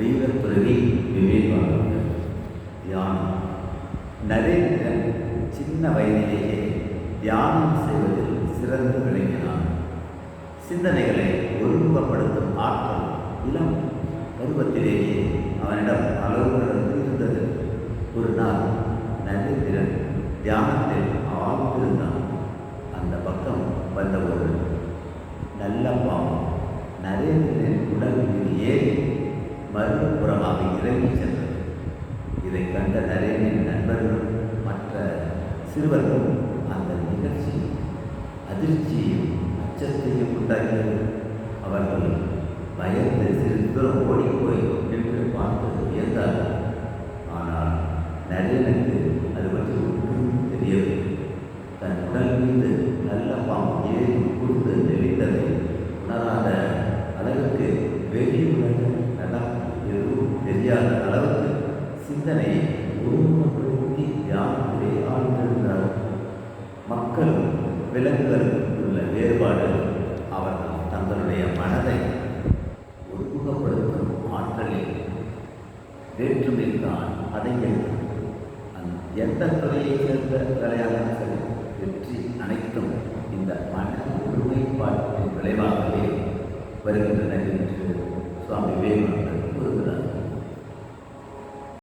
வீரப்பிரவி விவேகானந்தர். தியானம். நரேந்திரன் சின்ன வயதிலேயே தியானம் செய்வதில் சிறந்து விளங்கினான். சிந்தனைகளை ஒருமுகப்படுத்தும் ஆற்றல் இளம் பருவத்திலேயே அவனிடம் அளவுகிறது இருந்தது. ஒரு நாள் நரேந்திரன் தியானத்தில் ஆழ்ந்திருந்தான். அந்த பக்கம் வந்த ஒரு நல்ல பாம்பு நரேந்திரனின் உடல் மீது ஏறி மறுபுறமாக இறங்கி சென்றது. இதை கண்ட நரேந்திரன் நண்பர்களும் மற்ற சிறுவர்களும் அந்த நிகழ்ச்சி அதிர்ச்சியையும் அச்சத்தையும் உண்டாக்கியது. அவர்கள் பயந்து சிறிது தூரம் ஓடிப்போய் நின்று பார்த்து வியந்தார்கள். ஆனால் நரேனுக்கு அது பற்றி ஒன்றும் தெரியவில்லை. தன் உடல் மீது நல்ல பாம்பு ஏறி கொடுத்து நெளித்ததை உணராத அளவுக்கு வெளியுலக எதுவும் தெரியாத அளவுக்கு சிந்தனையை ஒருமுகப்படுத்தி தியானத்திலே ஆழ்ந்திருந்தார். மக்களும் விலங்குகளுக்கும் உள்ள வேறுபாடு அவர்கள் தங்களுடைய மனதை ஒருமுகப்படுத்தும் ஆற்றலில் வேற்றுமைதான் அடங்கியிருக்கும். எந்த துறையை சேர்ந்த வேலையாக சரி, வெற்றி அனைத்தும் இந்த மன ஒருமைப்பாட்டின் விளைவாகவே வருகின்றன என்று சுவாமி விவேகானந்தர்